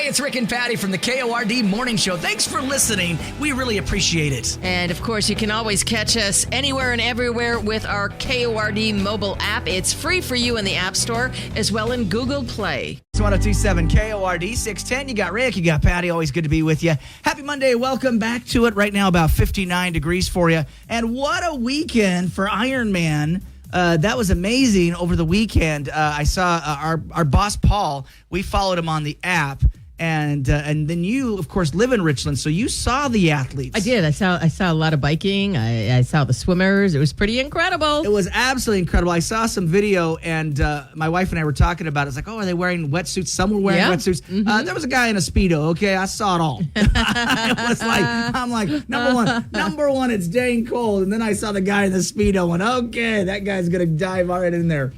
It's Rick and Patty from the KORD Morning Show. Thanks for listening. We really appreciate it. And, of course, you can always catch us anywhere and everywhere with our KORD mobile app. It's free for you in the App Store as well in Google Play. It's 1027 KORD 610. You got Rick, you got Patty. Always good to be with you. Happy Monday. Welcome back to it. Right now, about 59 degrees for you. And what a weekend for Ironman. That was amazing over the weekend. I saw our boss, Paul. We followed him on the app. And then you, of course, live in Richland, so you saw the athletes. I did. I saw a lot of biking. I saw the swimmers. It was pretty incredible. It was absolutely incredible. I saw some video, and my wife and I were talking about it. It's like, oh, are they wearing wetsuits? Some were wearing wetsuits. Mm-hmm. There was a guy in a Speedo, okay? I saw it all. I'm like, number one, it's dang cold. And then I saw the guy in the Speedo, and okay, that guy's going to dive right in there.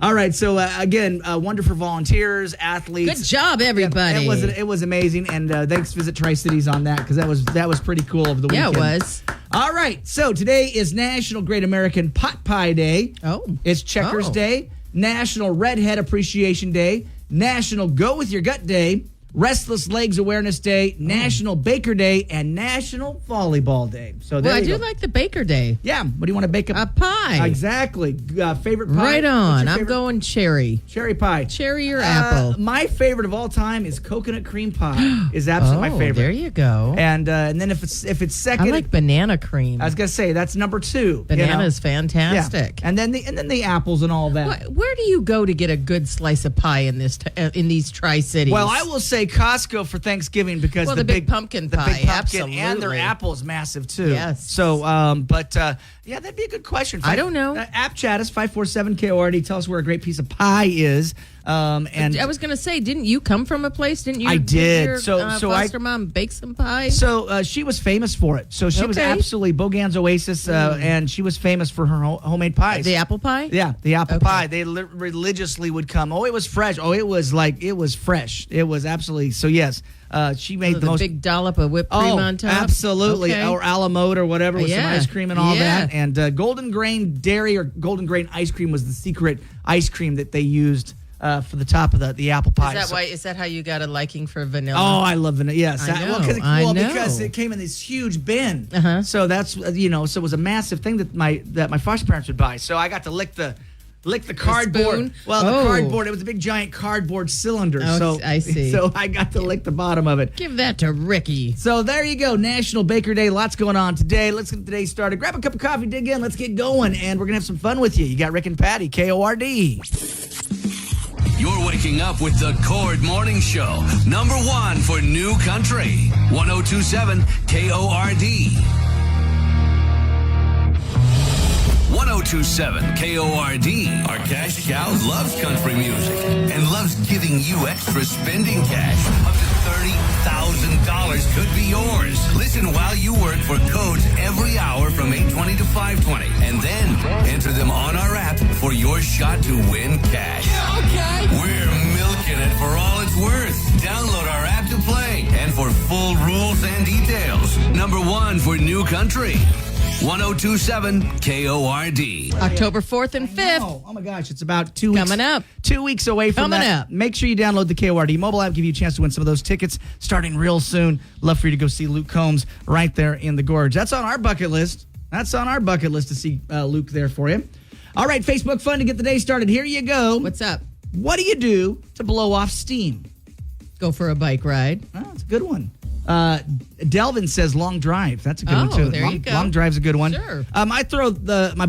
All right, so again, wonderful volunteers, athletes. Good job, everybody. It was amazing, and thanks Visit Tri-Cities on that, because that was pretty cool over the weekend. Yeah, it was. All right, so today is National Great American Pot Pie Day. Oh. It's Checkers Day, National Redhead Appreciation Day, National Go With Your Gut Day, Restless Legs Awareness Day, National Baker Day, and National Volleyball Day. So there I you do go. like the Baker Day. Yeah, what do you want to bake A pie. Exactly. Favorite pie? Right on. I'm going cherry. Cherry pie. Cherry or apple? My favorite of all time is coconut cream pie. Is absolutely my favorite. There you go. And then if it's second, I like banana cream. I was gonna say that's number 2. Banana's fantastic. Yeah. And then the apples and all that. Where do you go to get a good slice of pie in these Tri-Cities? Well, I will say Costco for Thanksgiving, because the big pumpkin pie, big pumpkin, absolutely. and their apple is massive too. Yes. So, yeah, that'd be a good question. I don't know. App chat us 547 KORD. Tell us where a great piece of pie is. And I was going to say, didn't you come from a place? Didn't you? I did. Your, so foster mom bake some pie. So she was famous for it. So she was absolutely Bogan's Oasis, and she was famous for her homemade pies. The apple pie. Yeah, the apple pie. They religiously would come. Oh, it was fresh. Oh, it was fresh. It was absolutely. So yes, she made the most big dollop of whipped cream on top. Absolutely, Okay. or a la mode or whatever with some ice cream and all that. And Golden Grain Dairy or Golden Grain ice cream was the secret ice cream that they used for the top of the apple pie. Is that how you got a liking for vanilla? Oh, I love vanilla. Yes, I know. Because it came in this huge bin. Uh-huh. So that's so it was a massive thing that my foster parents would buy. So I got to lick the cardboard. spoon? Well, the cardboard. It was a big giant cardboard cylinder. Oh, so I see. So I got to lick the bottom of it. Give that to Ricky. So there you go, National Baker Day. Lots going on today. Let's get today started. Grab a cup of coffee, dig in. Let's get going, and we're gonna have some fun with you. You got Rick and Patty, KORD. You're waking up with the KORD Morning Show. Number 1 for New Country. 1027 KORD. 1027 KORD. Our cash cow loves country music and loves giving you extra spending cash. Up to $30,000 could be yours. Listen while you work for codes every hour from 8:20 to 5:20. And then enter them on our app for your shot to win cash. Yeah, okay. We're milking it for all it's worth. Download our app to play and for full rules and details. Number 1 for New Country. 1027 KORD. October 4th and 5th. Oh my gosh, it's about 2 weeks. Coming up. 2 weeks away from Coming that. up. Make sure you download the KORD mobile app. Give you a chance to win some of those tickets starting real soon. Love for you to go see Luke Combs right there in the Gorge. That's on our bucket list. To see Luke there for you. All right, Facebook fun to get the day started. Here you go. What's up? What do you do to blow off steam? Go for a bike ride. Oh, that's a good one. Delvin says long drive. That's a good one too. There you go. Long drive's a good one. Sure. I throw my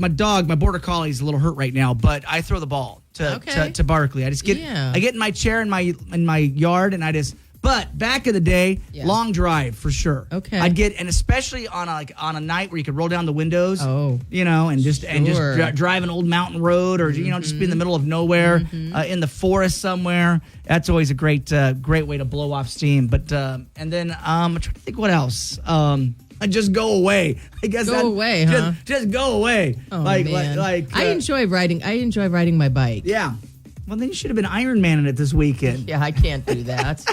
dog, my border collie is a little hurt right now, but I throw the ball to Barkley. I get in my chair in my yard and but back in the day, long drive for sure. Okay. and especially on a night where you could roll down the windows. Oh. And just drive an old mountain road or just be in the middle of nowhere in the forest somewhere. That's always a great way to blow off steam. But and then I'm trying to think what else. Just go away. I guess Go away, huh? Just go away. Oh, man. I enjoy riding. I enjoy riding my bike. Yeah. Well, then you should have been Iron Man in it this weekend. Yeah, I can't do that.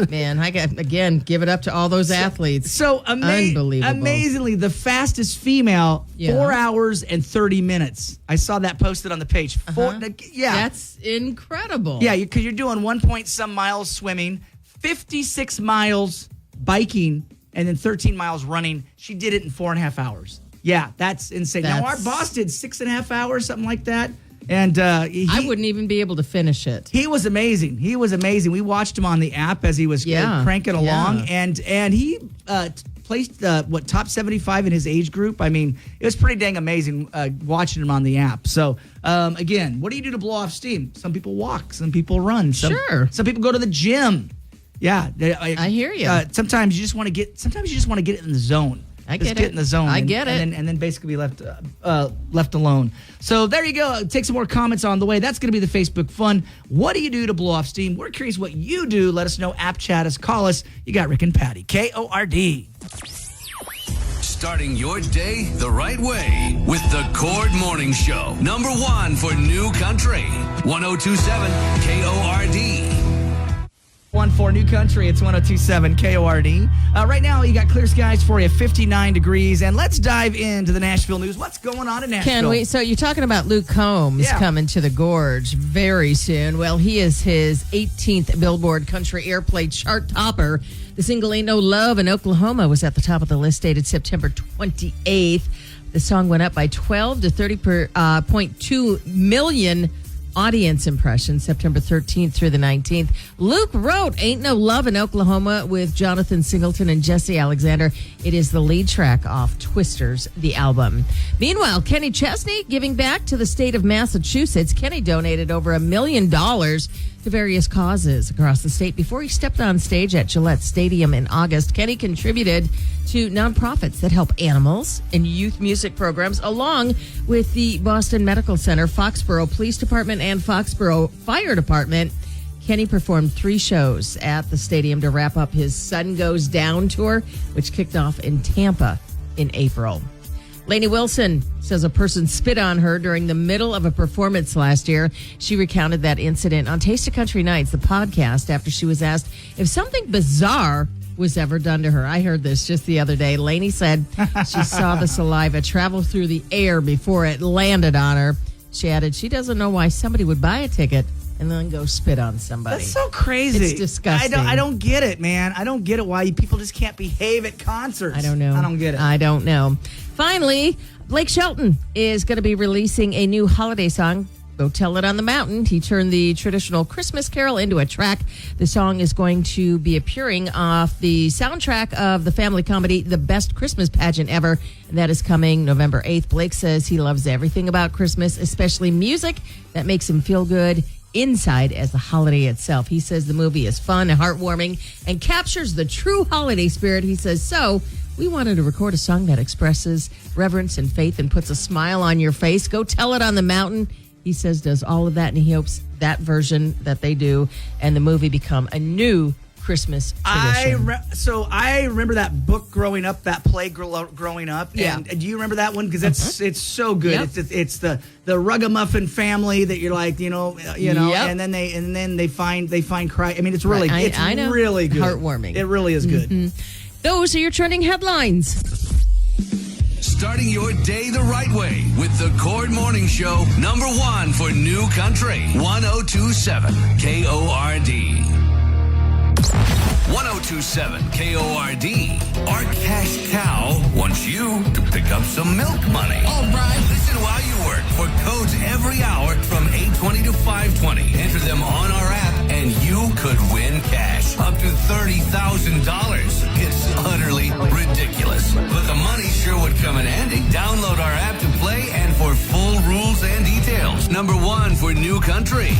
Man, I got, again, give it up to all those athletes. So Unbelievable. Amazingly, the fastest female, 4 hours and 30 minutes. I saw that posted on the page. That's incredible. Yeah, because you're doing 1 point some miles swimming, 56 miles biking and then 13 miles running. She did it in 4.5 hours. Yeah, that's insane. Now, our boss did 6.5 hours, something like that. And I wouldn't even be able to finish it. He was amazing. We watched him on the app as he was cranking along. And he placed top 75 in his age group. I mean, it was pretty dang amazing watching him on the app. So, again, what do you do to blow off steam? Some people walk. Some people run. Some people go to the gym. Yeah. I hear you. Sometimes you just want to get it in the zone. Get in the zone. I get it. And then basically be left alone. So there you go. Take some more comments on the way. That's going to be the Facebook fun. What do you do to blow off steam? We're curious what you do. Let us know. App chat us. Call us. You got Rick and Patty. KORD. Starting your day the right way with the Cord Morning Show. Number 1 for New Country. 1027 KORD. 1-4 New Country, it's 1027 KORD. Right now, you got clear skies for you, 59 degrees. And let's dive into the Nashville news. What's going on in Nashville? Can we? So you're talking about Luke Combs coming to the Gorge very soon. Well, he is his 18th Billboard Country Airplay chart topper. The single Ain't No Love in Oklahoma was at the top of the list, dated September 28th. The song went up by 12 to 30.2 million audience impressions September 13th through the 19th. Luke wrote Ain't No Love in Oklahoma with Jonathan Singleton and Jesse Alexander. It is the lead track off Twisters, the album. Meanwhile, Kenny Chesney giving back to the state of Massachusetts. Kenny donated over $1 million to various causes across the state. Before he stepped on stage at Gillette Stadium in August, Kenny contributed to nonprofits that help animals and youth music programs, along with the Boston Medical Center, Foxborough Police Department, and Foxborough Fire Department. Kenny performed 3 shows at the stadium to wrap up his Sun Goes Down tour, which kicked off in Tampa in April. Lainey Wilson says a person spit on her during the middle of a performance last year. She recounted that incident on Taste of Country Nights, the podcast, after she was asked if something bizarre was ever done to her. I heard this just the other day. Lainey said she saw the saliva travel through the air before it landed on her. She added she doesn't know why somebody would buy a ticket and then go spit on somebody. That's so crazy. It's disgusting. I don't get it, man. I don't get it why people just can't behave at concerts. I don't know. I don't get it. I don't know. Finally, Blake Shelton is going to be releasing a new holiday song, Go Tell It on the Mountain. He turned the traditional Christmas carol into a track. The song is going to be appearing off the soundtrack of the family comedy, The Best Christmas Pageant Ever. And that is coming November 8th. Blake says he loves everything about Christmas, especially music that makes him feel good inside as the holiday itself. He says the movie is fun and heartwarming and captures the true holiday spirit. He says, so we wanted to record a song that expresses reverence and faith and puts a smile on your face. Go Tell It on the Mountain. He says does all of that, and he hopes that version that they do and the movie become a new Christmas tradition. I remember that book growing up, that play growing up. Yeah. And do you remember that one? Because it's so good. Yep. It's the Ruggamuffin family that you're like, Yep. and then they find Christ. I mean, it's really I know. really good, heartwarming. It really is good. Mm-hmm. Those are your trending headlines. Starting your day the right way with the Cord Morning Show. Number 1 for New Country. 1027 KORD. 1027 KORD. Our cash cow wants you to pick up some milk money. All right. Listen while you work for codes every hour from 8:20 to 5:20. Enter them on our app and you could win cash up to $30,000. It's utterly ridiculous, but the money sure would come in handy. Download our app to play and for full rules and details. Number 1 for New Country.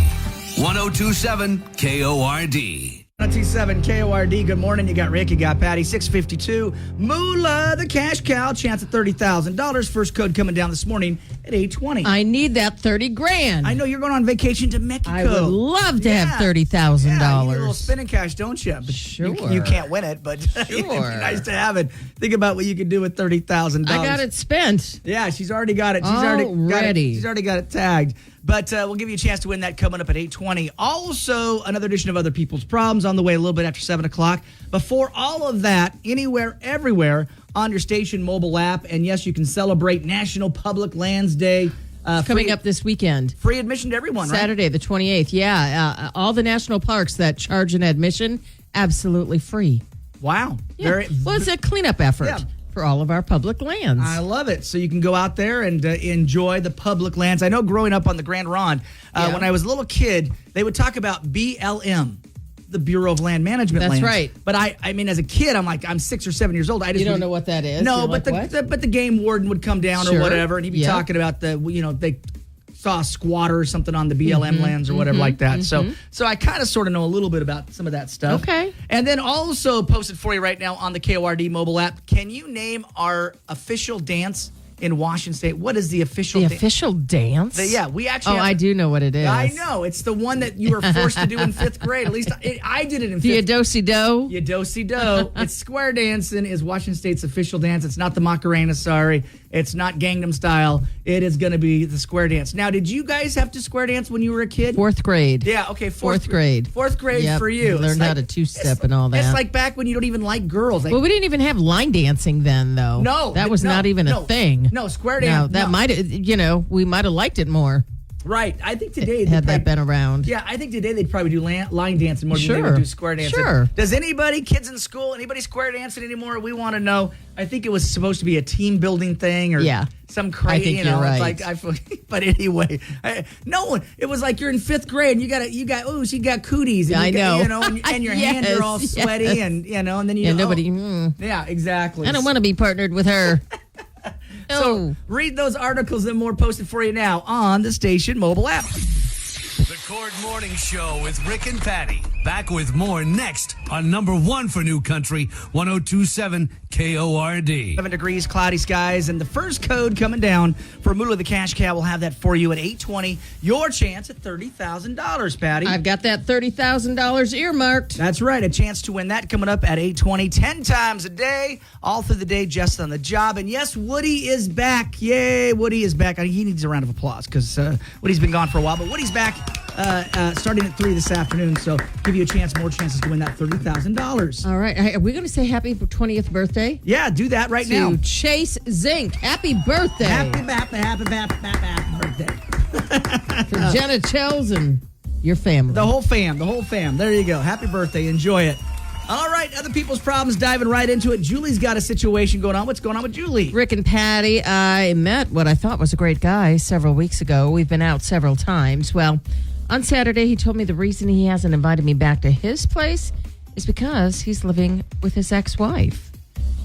1027 KORD. 1027 KORD. Good morning. You got Rick, you got Patty. 652. Moolah, the cash cow. Chance at $30,000. First code coming down this morning at 8:20. I need that $30,000. I know you're going on vacation to Mexico. I would love to have $30,000. Yeah, you need a little spinning cash, don't you? But sure. You can't win it, but it'd be nice to have it. Think about what you could do with $30,000. I got it spent. Yeah, she's already got it. She's already got it tagged. But we'll give you a chance to win that coming up at 8:20. Also, another edition of Other People's Problems on the way a little bit after 7 o'clock. Before all of that, anywhere, everywhere on your station mobile app. And yes, you can celebrate National Public Lands Day. Coming up this weekend. Free admission to everyone, right? Saturday, the 28th. Yeah. All the national parks that charge an admission, absolutely free. Wow. Yeah. Well, it's a cleanup effort. Yeah. For all of our public lands. I love it. So you can go out there and enjoy the public lands. I know growing up on the Grand Ronde, when I was a little kid, they would talk about BLM, the Bureau of Land Management. That's lands. right. But I mean, as a kid, I'm 6 or 7 years old. You don't know what that is? No, You're but like, but the game warden would come down or whatever, and he'd be talking about they saw a squatter or something on the BLM lands or whatever like that. So I kind of sort of know a little bit about some of that stuff. Okay. And then also posted for you right now on the KORD mobile app. Can you name our official dance in Washington State? What is the official dance? Official dance? We actually I do know what it is. I know. It's the one that you were forced to do in 5th grade. At least I did it in 5th grade. Theodosi-Do? Yodosi-Do. It's square dancing is Washington State's official dance. It's not the Macarena, sorry. It's not Gangnam Style. It is going to be the square dance. Now, did you guys have to square dance when you were a kid? 4th grade. Yeah, okay. Fourth grade. 4th grade Yep. for you. Learned how to two-step and all that. It's like back when you don't even like girls. Like, Well, we didn't even have line dancing then, though. No. That was not even a thing. No, square dance. That might have, we might have liked it more. Right. I think today Had that been around. Yeah, I think today they'd probably do line dancing more than they would Sure. do square dancing. Sure. Does anybody, kids in school, anybody square dancing anymore? We want to know. I think it was supposed to be a team building thing or some crazy, I think you're right. It's like but anyway, no one. It was like you're in 5th grade and you got she got cooties. And I know. and your hands are all sweaty and and then nobody. Yeah, exactly. I don't want to be partnered with her. So read those articles and more posted for you now on the station mobile app. The Cord Morning Show with Rick and Patty. Back with more next on number 1 for New Country, 102.7 KORD. 7 degrees, cloudy skies, and the first code coming down for Moolah the Cash Cow. We'll have that for you at 8:20. Your chance at $30,000, Patty. I've got that $30,000 earmarked. That's right. A chance to win that coming up at 8:20. 10 times a day, all through the day, just on the job. And yes, Woody is back. Yay, Woody is back. He needs a round of applause because Woody's been gone for a while. But Woody's back starting at 3 this afternoon. So give you more chances to win that $30,000. All right. Are we going to say happy 20th birthday? Yeah, do that right now. To Chase Zink. Happy birthday. Happy birthday. For Jenna Chells and your family. The whole fam. There you go. Happy birthday. Enjoy it. All right, other people's problems, diving right into it. Julie's got a situation going on. What's going on with Julie? Rick and Patty, I met what I thought was a great guy several weeks ago. We've been out several times. Well, on Saturday, he told me the reason he hasn't invited me back to his place is because he's living with his ex-wife.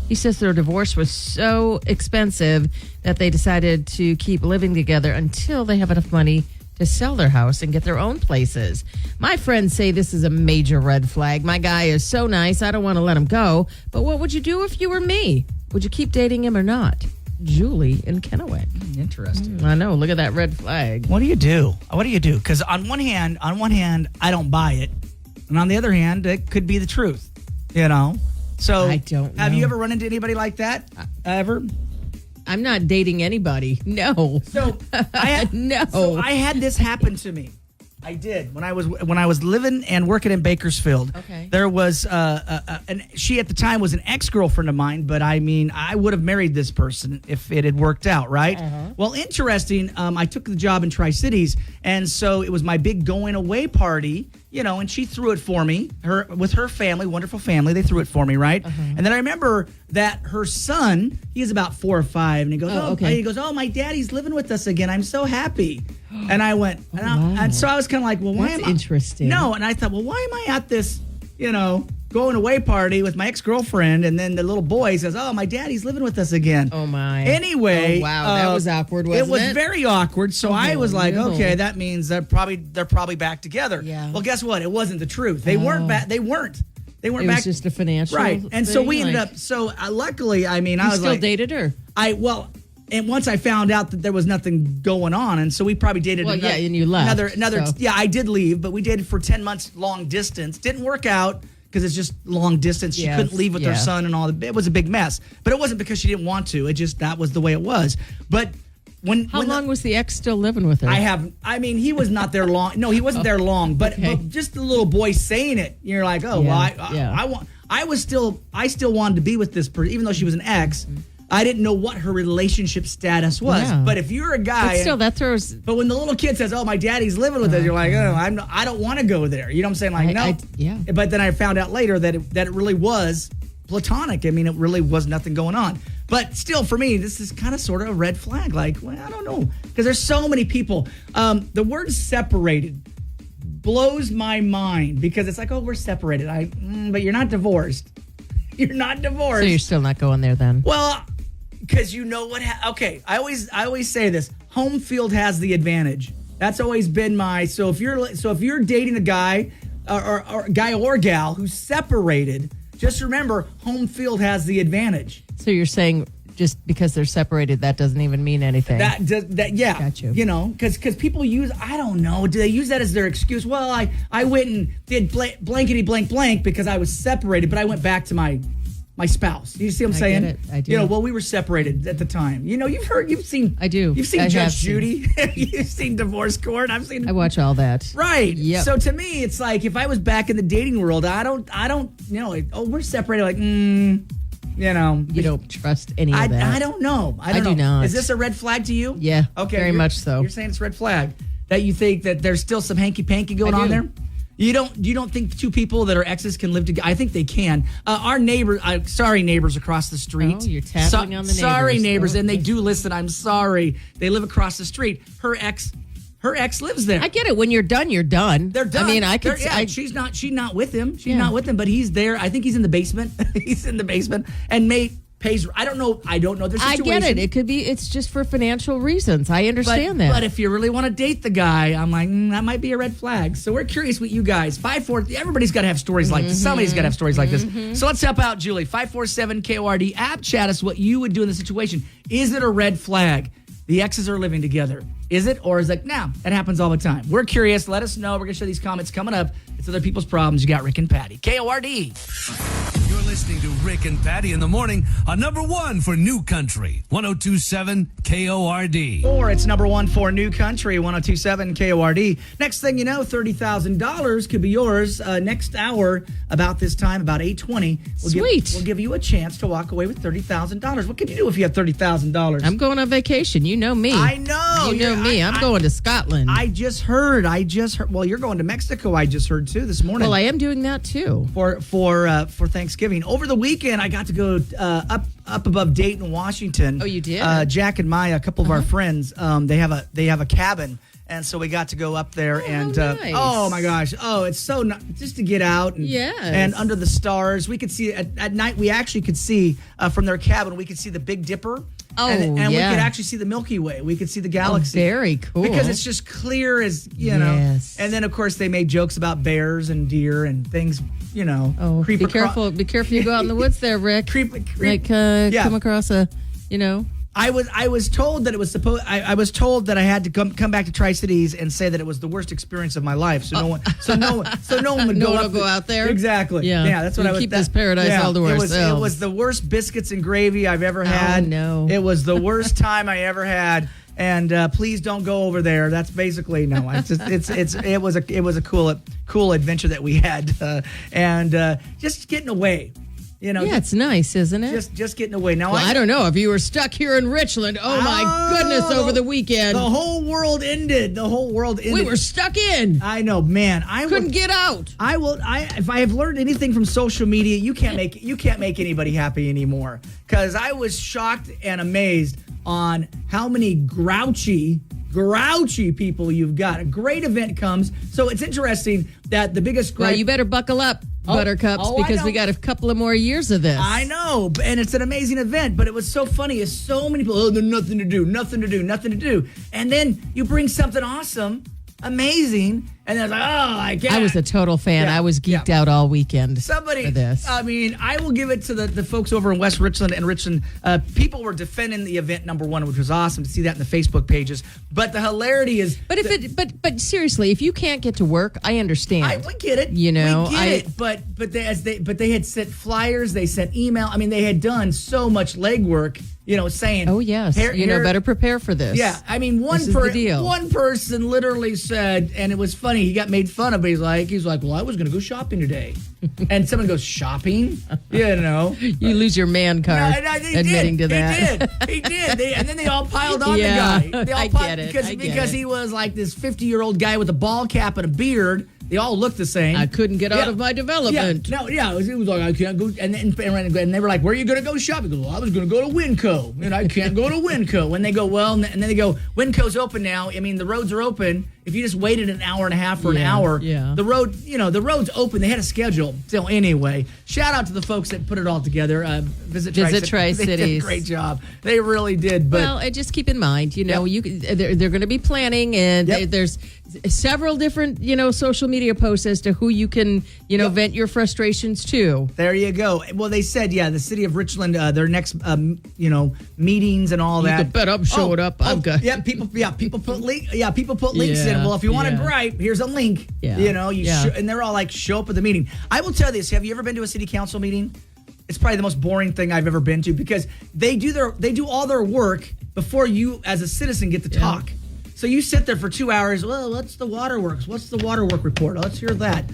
He says their divorce was so expensive that they decided to keep living together until they have enough money to sell their house and get their own places. My friends say this is a major red flag. My guy is so nice, I don't want to let him go. But what would you do if you were me? Would you keep dating him or not? Julie in Kennewick. Interesting. I know. Look at that red flag. What do you do? Because on one hand, I don't buy it, and on the other hand, it could be the truth. So I don't know. Have you ever run into anybody like that? Ever? I'm not dating anybody. No. So I had No. So I had this happen to me. I did when I was living and working in Bakersfield. Okay. There was and she at the time was an ex-girlfriend of mine, but I mean I would have married this person if it had worked out, right? Well, interesting. I took the job in Tri-Cities, and so it was my big going away party. And she threw it for me. With her family, wonderful family, they threw it for me, right? And then I remember that her son, he is about 4 or 5, and he goes, okay. He goes, my daddy's living with us again. I'm so happy. And I went, and so I was kind of like, well, why That's am I? interesting. No, and I thought, well, why am I at this, going away party with my ex-girlfriend, and then the little boy says, my daddy's living with us again. Oh, my. Anyway. Oh, wow, that was awkward, wasn't it? It was very awkward, so I was like, no. okay, that means they're probably back together. Yeah. Well, guess what? It wasn't the truth. They weren't back. They weren't It back. was just a financial right. And so thing, we ended like- up, so luckily, I mean, I You was still like. dated her? And once I found out that there was nothing going on, and so we probably dated Well, another, yeah, and you left, another so. Yeah, I did leave, but we dated for 10 months long distance. Didn't work out because it's just long distance. She Yes, couldn't leave with her yeah. son and all. It was a big mess. But it wasn't because she didn't want to. It just, that was the way it was. But How long was the ex still living with her? He was not there long. No, he wasn't there long. But, Okay. but just the little boy saying it, you're like, Yeah, yeah. I still wanted to be with this person, even though she was an ex. I didn't know what her relationship status was. Yeah. But if you're a guy, But still, that throws. but when the little kid says, "Oh, my daddy's living with us," you're like, "Oh, I don't want to go there." You know what I'm saying? Like, no. Yeah. But then I found out later that it really was platonic. I mean, it really was nothing going on. But still, for me, this is kind of sort of a red flag. Like, well, I don't know, because there's so many people. The word separated blows my mind because it's like, oh, we're separated. But you're not divorced. You're not divorced. So you're still not going there then? Well, because you know what? Okay, I always say this: home field has the advantage. That's always been my. So if you're dating a guy or guy or gal who's separated, just remember home field has the advantage. So you're saying just because they're separated, that doesn't even mean anything? Yeah. Got you. You know, because people use, I don't know, do they use that as their excuse? Well, I went and did blankety blank blank because I was separated, but I went back to my spouse. You see what I'm saying? Get it. I do. You know, well, we were separated at the time. You know, you've seen. I do. You've seen I have Judge Judy. You've seen Divorce Court. I've seen. I watch all that. Right. Yep. So to me, it's like if I was back in the dating world, I don't. You know, like, oh, we're separated. Like, you know, You don't trust any of that. I don't know. I do don't know. not. Is this a red flag to you? Yeah. Okay. Very much so. You're saying it's a red flag that you think that there's still some hanky panky going I on do. there. You don't think two people that are exes can live together? I think they can. Our neighbors, sorry neighbors across the street. Oh, you're tapping on the neighbors. Sorry neighbors, Oh, and they okay. do listen. I'm sorry. They live across the street. Her ex lives there. I get it. When you're done, you're done. They're done. I mean, I could. She's not with him. She's Yeah. not with him, but he's there. I think he's in the basement. He's in the basement, and pays. I don't know their I situation. get it. It could be. It's just for financial reasons. I understand that. But if you really want to date the guy, I'm like, that might be a red flag. So we're curious what you guys, 5-4, everybody's got to have stories like this. Somebody's got to have stories like this. So let's help out Julie. 547-KORD. App chat us what you would do in the situation. Is it a red flag? The exes are living together. Is it? Or is it, nah, that happens all the time. We're curious. Let us know. We're going to show these comments coming up. It's Other People's Problems. You got Rick and Patty. KORD. You're listening to Rick and Patty in the morning on number one for New Country, 1027 KORD. Or it's number one for New Country, 1027 KORD. Next thing you know, $30,000 could be yours next hour about this time, about 8:20. We'll give you a chance to walk away with $30,000. What can you do if you have $30,000? I'm going on vacation. You know me. I know. You know me. I'm going to Scotland. I just heard. Well, you're going to Mexico. I just heard too this morning. Well, I am doing that too. For Thanksgiving. Over the weekend, I got to go up above Dayton, Washington. Oh, you did? Jack and Maya, a couple of our friends, they have a cabin, and so we got to go up there and nice. Oh my gosh, it's so just to get out and Yes. and under the stars. We could see at night. We actually could see from their cabin. We could see the Big Dipper. Oh, and yeah. we could actually see the Milky Way. We could see the galaxy. Very cool. Because it's just clear as, you know. Yes. And then, of course, they made jokes about bears and deer and things, you know. Oh, creep be acro- careful! Be careful! You go out in the woods there, Rick. Creep. Come across a, you know. I was told that it was supposed. I was told that I had to come back to Tri-Cities and say that it was the worst experience of my life. So no one would No go one up will go out there? Exactly. Yeah. That's what We I was. keep this paradise all to It was ourselves. the worst biscuits and gravy I've ever had. no. It was the worst time I ever had. And please don't go over there. That's basically no. It was a cool adventure that we had, and just getting away. You know, Yeah, it's nice, isn't it? just getting away. Now Well, I don't know if you were stuck here in Richland. Oh my goodness! Over the weekend, the whole world ended. The whole world ended. we were stuck in. I know, man. I Couldn't would, get out. If I have learned anything from social media, you can't make anybody happy anymore. Because I was shocked and amazed on how many grouchy people you've got. A great event comes, so it's interesting that the biggest. Well, you better buckle up, Buttercups, I because know. we got a couple of more years of this. I know, and it's an amazing event, but it was so funny. Is so many people, there's nothing to do. And then you bring something awesome, amazing, and they're like, I can't. I was a total fan. Yeah, I was geeked out all weekend for this. I mean, I will give it to the folks over in West Richland and Richland. People were defending the event number one, which was awesome to see that in the Facebook pages. But the hilarity is, But seriously, if you can't get to work, I understand. we get it. You know, we get it. But they had sent flyers, they sent email. I mean, they had done so much legwork. You know, saying, Oh yes, better prepare for this. Yeah, I mean, This is the deal. one person literally said, and it was funny funny. He got made fun of, but he's like, well, I was going to go shopping today. And someone goes, shopping? You know. You lose your man card admitting to that. He did. And then they all piled on the guy. They all get it. Because he was like this 50-year-old guy with a ball cap and a beard. They all looked the same. I couldn't get out of my development. It was like, I can't go. And they were like, where are you going to go shopping? He goes, well, I was going to go to Winco. And I can't go to Winco. And they go, well, and then they go, Winco's open now. I mean, the roads are open. If you just waited an hour and a half or an hour, the road's open. They had a schedule. So anyway, shout out to the folks that put it all together. Visit Tri-Cities. They did a great job. They really did. But well, just keep in mind, they're going to be planning, and there's several different, social media posts as to who you can, vent your frustrations to. There you go. Well, they said, the city of Richland, their next, meetings and all that. You could bet I'm showing up. People put links in. Well, if you want to gripe, here's a link. And they're all like, show up at the meeting. I will tell you this. Have you ever been to a city council meeting? It's probably the most boring thing I've ever been to, because they do all their work before you as a citizen get to talk. So you sit there for 2 hours. Well, what's the waterworks? What's the water work report? Let's hear that.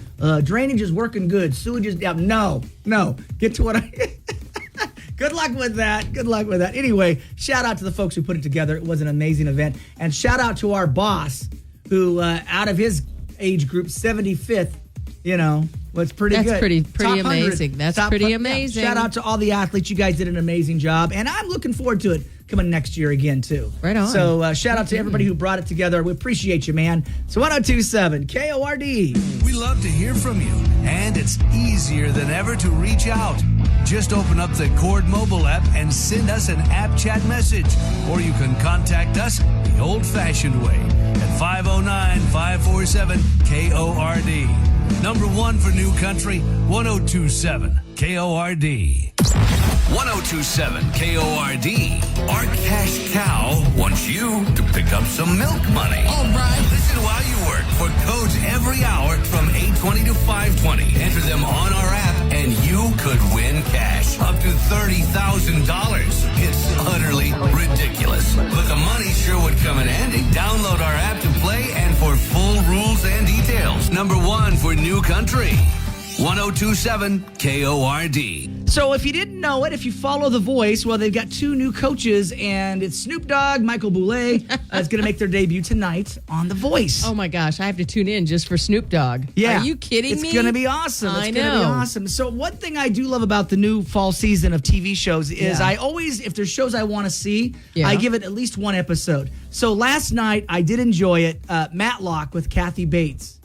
Drainage is working good. Sewage is down. No. Get to what I... Good luck with that. Anyway, shout out to the folks who put it together. It was an amazing event. And shout out to our boss, who out of his age group, 75th, was pretty good. That's pretty amazing. That's pretty amazing. Shout out to all the athletes. You guys did an amazing job. And I'm looking forward to it coming next year again, too. Right on. So shout out to everybody who brought it together. We appreciate you, man. So 102.7 KORD. We love to hear from you, and it's easier than ever to reach out. Just open up the Cord mobile app and send us an app chat message. Or you can contact us the old-fashioned way at 509-547-KORD. Number one for New Country, 102.7 KORD. 102.7 KORD. Our cash cow wants you to pick up some milk money. All right. Listen while you work for codes every hour from 8:20 to 5:20. Enter them on our app, and you could win cash up to $30,000. It's utterly ridiculous, but the money sure would come in handy. Download our app to play and for full rules and details. Number one for New Country, 102.7 KORD. So if you didn't know it, if you follow The Voice, well, they've got two new coaches, and it's Snoop Dogg, Michael Bublé, is going to make their debut tonight on The Voice. Oh, my gosh. I have to tune in just for Snoop Dogg. Yeah. Are you kidding me? It's going to be awesome. It's going to be awesome. So one thing I do love about the new fall season of TV shows is I always, if there's shows I want to see, I give it at least one episode. So last night, I did enjoy it. Matlock with Kathy Bates.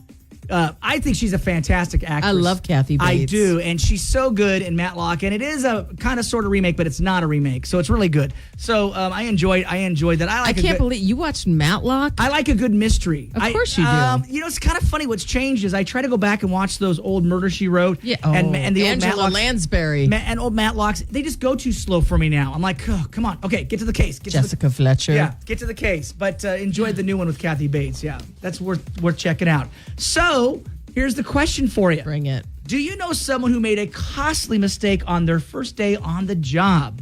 I think she's a fantastic actress. I love Kathy Bates. I do, and she's so good in Matlock, and it is a kind of sort of remake, but it's not a remake, so it's really good. So I enjoyed that. I can't believe you watched Matlock. I like a good mystery. Of course you do. It's kind of funny. What's changed is I try to go back and watch those old Murder, She Wrote, and the Angela old Lansbury and old Matlocks. They just go too slow for me now. I'm like, oh, come on, okay, get to the case. Jessica Fletcher. Yeah, get to the case. But enjoyed the new one with Kathy Bates. Yeah, that's worth checking out. So. Here's the question for you. Bring it. Do you know someone who made a costly mistake on their first day on the job?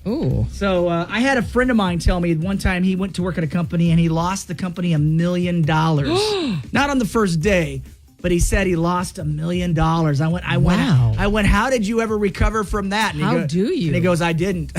Ooh. So I had a friend of mine tell me one time he went to work at a company and he lost the company $1 million. Not on the first day, but he said he lost $1 million. I went, how did you ever recover from that? And how do you? And he goes, I didn't.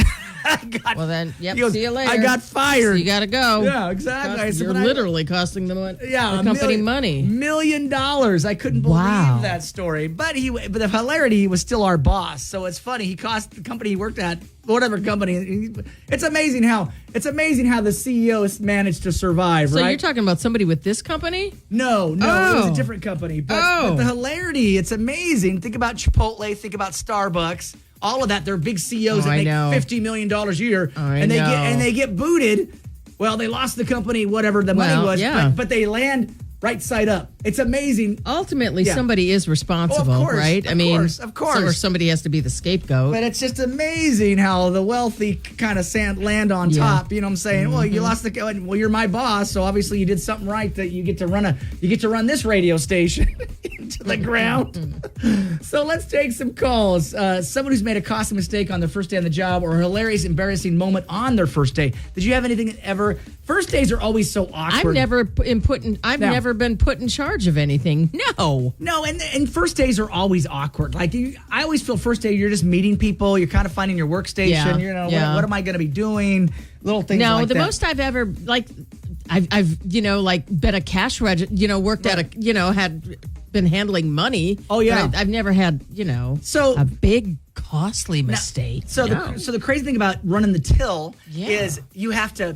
See you later. I got fired. So you got to go. Yeah, exactly. You're literally costing the company money. $1 million. I couldn't believe that story. But the hilarity, he was still our boss. So it's funny. He cost the company he worked at, whatever company. It's amazing how the CEO has managed to survive. So right? you're talking about somebody with this company? No, it was a different company. But the hilarity, it's amazing. Think about Chipotle. Think about Starbucks. All of that, they're big CEOs that make $50 million a year, and they get booted. Well, they lost the company, whatever the money was, but they land right side up. It's amazing. Ultimately, Yeah. somebody is responsible, Oh, of course, right? of course, of course. Or somebody has to be the scapegoat. But it's just amazing how the wealthy kind of land on Yeah. top. You know what I'm saying? Well, you lost well, you're my boss, so obviously you did something right that you get to run this radio station into the ground. So let's take some calls. Someone who's made a costly mistake on their first day on the job or a hilarious, embarrassing moment on their first day. Did you have anything ever? First days are always so awkward. I've never been put in charge of anything. No. No, and first days are always awkward. Like I always feel first day you're just meeting people. You're kind of finding your workstation. Yeah, You know, yeah. what am I going to be doing? Little things No, like the that. most I've ever I've been a cash register. Worked at had been handling money. Oh, yeah. but I've never had So- a big costly mistake. So No. the crazy thing about running the till Yeah. is you have to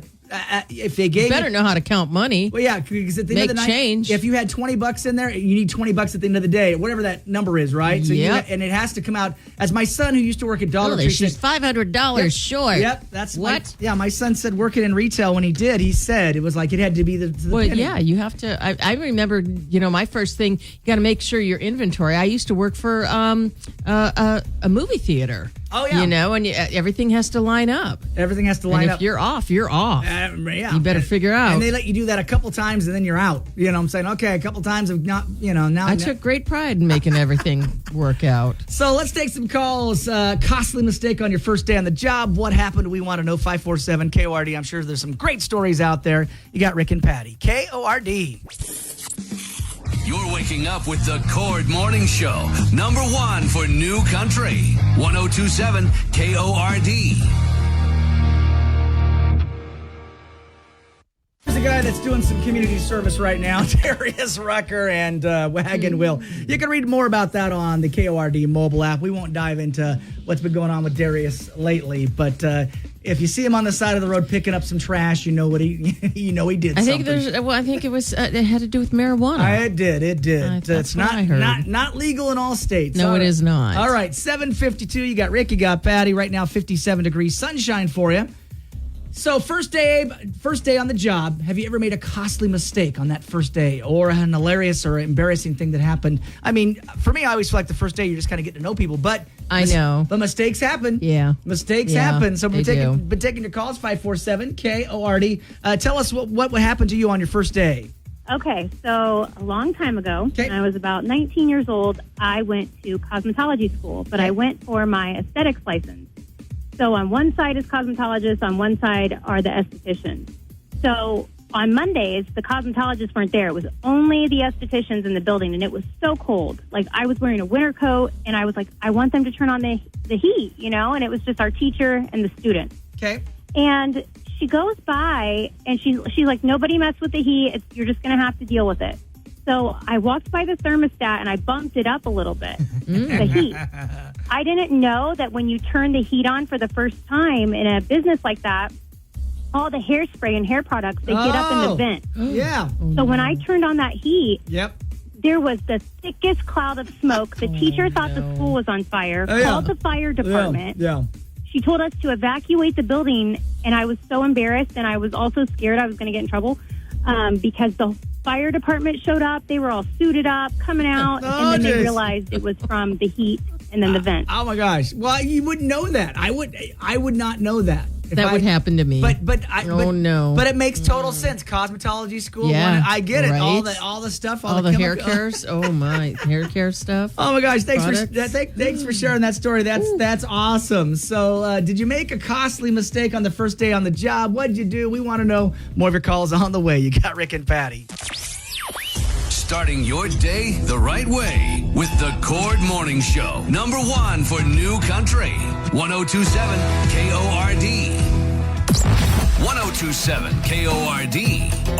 if they gave You better know how to count money. Well, yeah, because at the end of the Make night, change. if you had $20 in there, you need $20 at the end of the day, whatever that number is, right? So Yep. and it has to come out. As my son, who used to work at Dollar Holy, Tree, she's said, $500 short. Yep, that's what? my son said working in retail when he did. He said it was like it had to be the Well, penny. yeah, you have to. I remember, my first thing, you got to make sure your inventory. I used to work for a movie theater. Oh, yeah. And everything has to line up. Everything has to line And up. if you're off, you're off. Yeah. You better figure out. And they let you do that a couple times, and then you're out. You know what I'm saying? Okay, a couple times of not, now. I took great pride in making everything work out. So let's take some calls. Costly mistake on your first day on the job. What happened? We want to know. 547 KORD. I'm sure there's some great stories out there. You got Rick and Patty. KORD. You're waking up with the Cord Morning Show. #1 for New Country. 1027 KORD. There's a guy that's doing some community service right now, Darius Rucker and Wagon Wheel. You can read more about that on the KORD mobile app. We won't dive into what's been going on with Darius lately, but if you see him on the side of the road picking up some trash, you know what he did. I think something. I think it was. It had to do with marijuana. It did. That's It's what I heard. not legal in all states. No, All it right. is not. All right, 7:52. You got Rick, you got Patty. Right now, 57 degrees, sunshine for you. So first day on the job. Have you ever made a costly mistake on that first day, or an hilarious or embarrassing thing that happened? I mean, for me, I always feel like the first day you're just kind of getting to know people, but I know. but mistakes happen. Yeah. Mistakes Yeah, happen. So they been taking your calls. 547 KORD. Tell us what happened to you on your first day. Okay, so a long time ago, Okay. when I was about 19 years old, I went to cosmetology school, but I went for my aesthetics license. So on one side is cosmetologists, on one side are the estheticians. So on Mondays, the cosmetologists weren't there. It was only the estheticians in the building, and it was so cold. Like, I was wearing a winter coat, and I was like, I want them to turn on the heat, and it was just our teacher and the student. Okay. And she goes by, and she's like, nobody mess with the heat. You're just going to have to deal with it. So I walked by the thermostat, and I bumped it up a little bit, the heat. I didn't know that when you turn the heat on for the first time in a business like that, all the hairspray and hair products, they get up in the vent. Yeah. So when I turned on that heat, Yep. there was the thickest cloud of smoke. The teacher thought the school was on fire, Oh, yeah. called the fire department. Yeah. She told us to evacuate the building, and I was so embarrassed, and I was also scared I was going to get in trouble because the fire department showed up. They were all suited up, coming out, and then they realized it was from the heat and then the vent. Oh my gosh! Well, you wouldn't know that. I would not know that. If That would happen to me. No. But it makes total sense. Cosmetology school. Yeah, I get it. right. All the stuff. all the hair chemical- cares. Oh my, hair care stuff. Oh my gosh! Thanks Products. thanks for sharing that story. That's awesome. So, did you make a costly mistake on the first day on the job? What did you do? We want to know. More of your calls on the way. You got Rick and Patty. Starting your day the right way with the Cord Morning Show. #1 for New Country. 1027 KORD. 1027 KORD.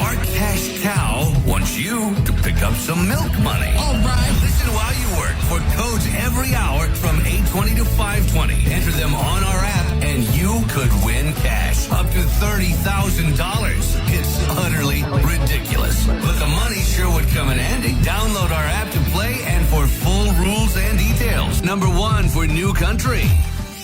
Our cash cow wants you to pick up some milk money. All right. Listen while you work for codes every hour from 8:20 to 5:20. Enter them on our app and you could win cash up to $30,000. It's utterly ridiculous, but the money sure would come in handy. Download our app to play and for full rules and details. #1 for New Country.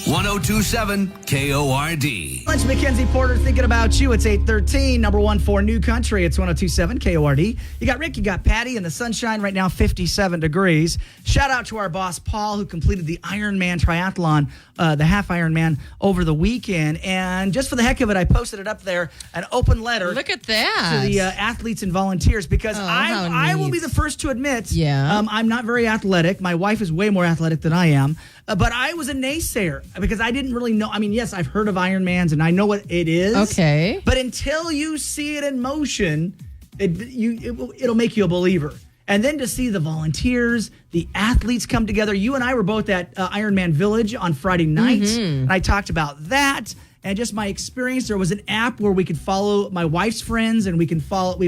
1027 KORD. Lunch Mackenzie Porter thinking about you. It's 8:13, number one for New Country. It's 1027 KORD. You got Rick, you got Patty, and the sunshine right now, 57 degrees. Shout out to our boss, Paul, who completed the Ironman triathlon, the half Ironman, over the weekend. And just for the heck of it, I posted it up there, an open letter. Look at that. To the athletes and volunteers, because I will be the first to admit, I'm not very athletic. My wife is way more athletic than I am. But I was a naysayer because I didn't really know. I mean, yes, I've heard of Ironmans and I know what it is. Okay. But until you see it in motion, it'll make you a believer. And then to see the volunteers, the athletes come together. You and I were both at Ironman Village on Friday night. And I talked about that and just my experience. There was an app where we could follow my wife's friends, and we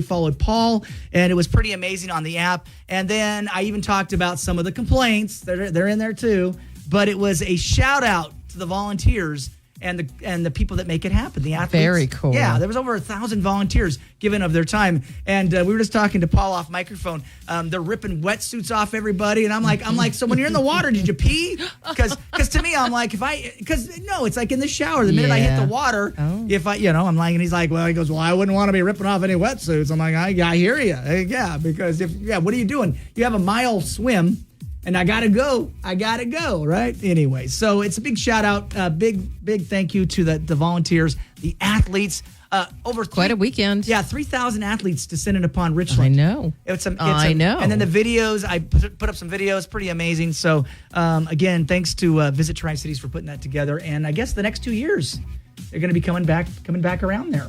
followed Paul, and it was pretty amazing on the app. And then I even talked about some of the complaints. They're in there too. But it was a shout out to the volunteers and the people that make it happen, the athletes. Very cool. Yeah, there was over 1,000 volunteers giving of their time, and we were just talking to Paul off microphone. They're ripping wetsuits off everybody, and I'm like, so when you're in the water, did you pee? Because to me, I'm like, it's like in the shower. The minute I hit the water, if I'm like, and he's like, he goes, I wouldn't want to be ripping off any wetsuits. I'm like, I hear you, because what are you doing? You have a mile swim. And I gotta go, right? Anyway, so it's a big shout out, big thank you to the volunteers, the athletes. Quite a weekend. Yeah, 3,000 athletes descended upon Richland. I know. I know. And then the videos, I put up some videos, pretty amazing. So again, thanks to Visit Tri-Cities for putting that together. And I guess the next 2 years, they're going to be coming back around there.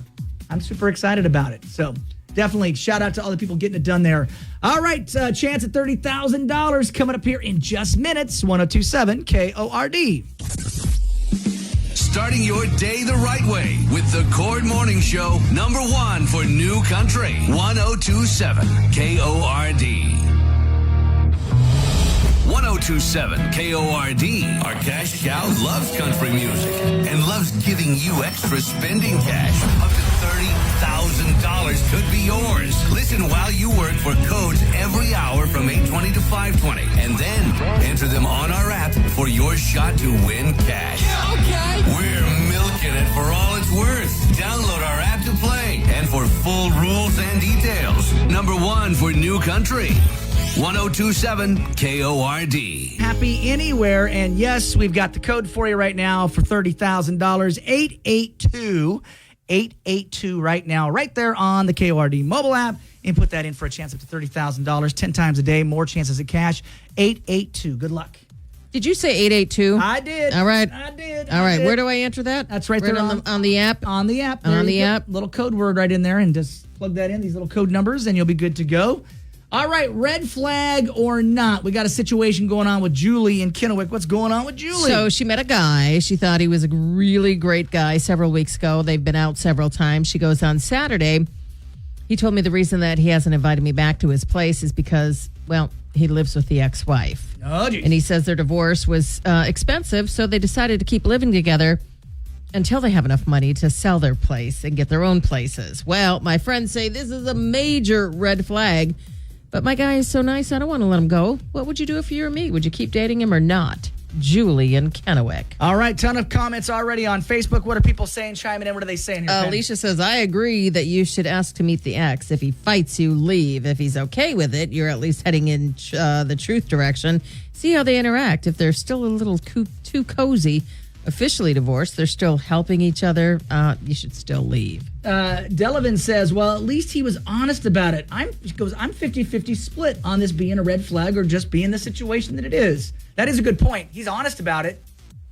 I'm super excited about it. So definitely shout out to all the people getting it done there. All right, chance at $30,000 coming up here in just minutes. 1027 KORD. Starting your day the right way with the Cord Morning Show, number one for New Country. 1027 KORD. 1027 KORD. Our cash cow loves country music and loves giving you extra spending cash. Up to $30,000 could be yours. Listen while you work for codes every hour from 8:20 to 5:20. And then enter them on our app for your shot to win cash. Yeah, okay. We're milking it for all it's worth. Download our app to play. And for full rules and details, number one for New Country. 1027 KORD. Happy anywhere. And yes, we've got the code for you right now for $30,000. 882 right now, right there on the KORD mobile app. And put that in for a chance up to $30,000. 10 times a day, more chances at cash. 882. Good luck. Did you say 882? I did. All right. I did. All right. Where do I enter that? That's right there on the app. On the app. On the app. Little code word right in there, and just plug that in, these little code numbers, and you'll be good to go. All right, red flag or not, we got a situation going on with Julie in Kennewick. What's going on with Julie? So she met a guy. She thought he was a really great guy several weeks ago. They've been out several times. She goes, on Saturday, he told me the reason that he hasn't invited me back to his place is because, he lives with the ex-wife. Oh, geez. And he says their divorce was expensive, so they decided to keep living together until they have enough money to sell their place and get their own places. Well, my friends say this is a major red flag. But my guy is so nice, I don't want to let him go. What would you do if you were me? Would you keep dating him or not? Julie in Kennewick. All right, ton of comments already on Facebook. What are people saying? Chiming in. What are they saying here? Alicia says, I agree that you should ask to meet the ex. If he fights you, leave. If he's okay with it, you're at least heading in the truth direction. See how they interact. If they're still a little too cozy, officially divorced, they're still helping each other, you should still leave. Delavan says, well, at least he was honest about it. I'm 50-50 split on this being a red flag or just being the situation that it is. That is a good point. He's honest about it.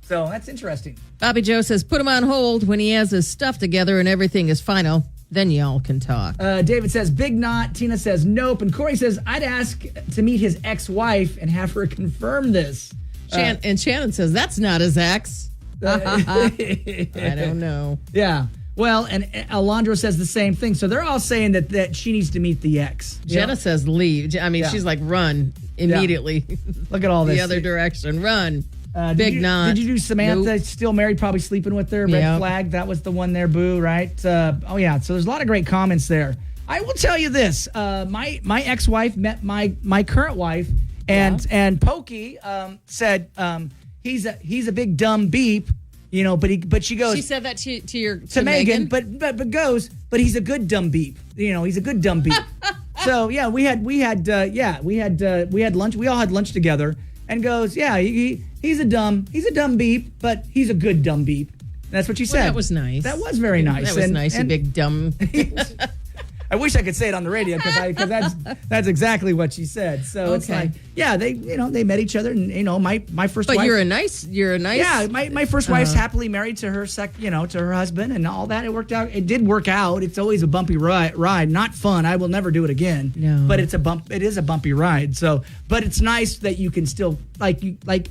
So that's interesting. Bobby Joe says, put him on hold when he has his stuff together and everything is final. Then y'all can talk. David says, big not. Tina says, nope. And Corey says, I'd ask to meet his ex-wife and have her confirm this. And Shannon says, that's not his ex. I don't know. Yeah. Well, and Alondra says the same thing. So they're all saying that she needs to meet the ex. Jenna says leave. I mean, she's like, run immediately. Yeah. Look at all this. The other direction. Run. Did you do Samantha still married, probably sleeping with her? Red flag. That was the one there, boo, right? Oh, yeah. So there's a lot of great comments there. I will tell you this. My ex-wife met my current wife, and Pokey said, he's a big dumb beep, you know, but she goes. She said that to Megan, but he's a good dumb beep. You know, he's a good dumb beep. So yeah, we had lunch. We all had lunch together, and goes, yeah, he's a dumb beep, but he's a good dumb beep. And that's what she said. That was nice. That was very nice. That was nice, you big dumb. I wish I could say it on the radio because that's exactly what she said. So it's like, yeah, they met each other, and my first wife. But you're a nice. Yeah, my first wife's happily married to her to her husband and all that. It worked out. It did work out. It's always a bumpy ride, not fun. I will never do it again. No, but it is a bumpy ride. So, but it's nice that you can still like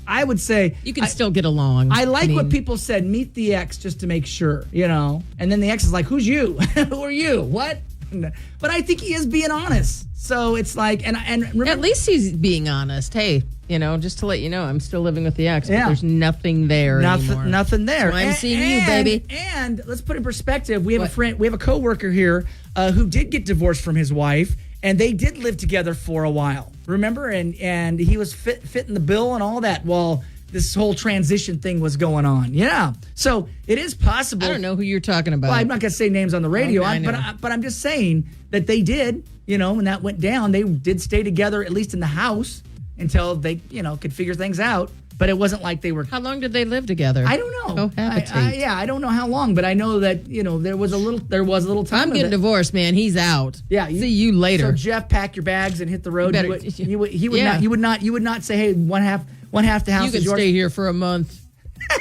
I would say you can still get along. I like what people said. Meet the ex just to make sure, and then the ex is like, "Who's you? Who are you? What?" But I think he is being honest. So it's like, and remember, at least he's being honest. Hey, just to let you know, I'm still living with the ex, but there's nothing there anymore. Nothing there. So I'm seeing you, baby. And let's put it in perspective. We have a friend, we have a coworker here who did get divorced from his wife, and they did live together for a while. Remember? And he was fitting the bill and all that while this whole transition thing was going on. Yeah. So it is possible. I don't know who you're talking about. Well, I'm not going to say names on the radio, Okay, but I'm just saying that they did, when that went down, they did stay together, at least in the house, until they, could figure things out. But it wasn't like they were. How long did they live together? I don't know. Cohabitate. I don't know how long, but I know that, there was a little time. I'm getting divorced, man. He's out. Yeah. See you later. So Jeff, pack your bags and hit the road. You would not say, hey, one half the house you is yours. You can stay here for a month.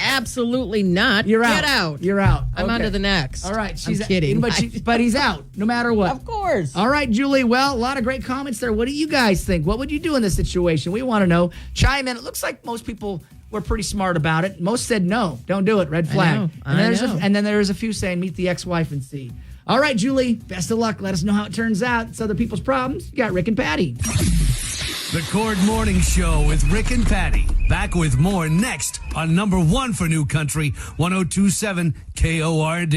Absolutely not. You're out. Get out. You're out. I'm on to the next. All right. I'm kidding. But he's out, no matter what. Of course. All right, Julie. Well, a lot of great comments there. What do you guys think? What would you do in this situation? We want to know. Chime in. It looks like most people were pretty smart about it. Most said no. Don't do it. Red flag. I know. And then there's a few saying meet the ex-wife and see. All right, Julie. Best of luck. Let us know how it turns out. It's other people's problems. You got Rick and Patty. The Cord Morning Show with Rick and Patty. Back with more next on number 1 for New Country, 102.7 KORD.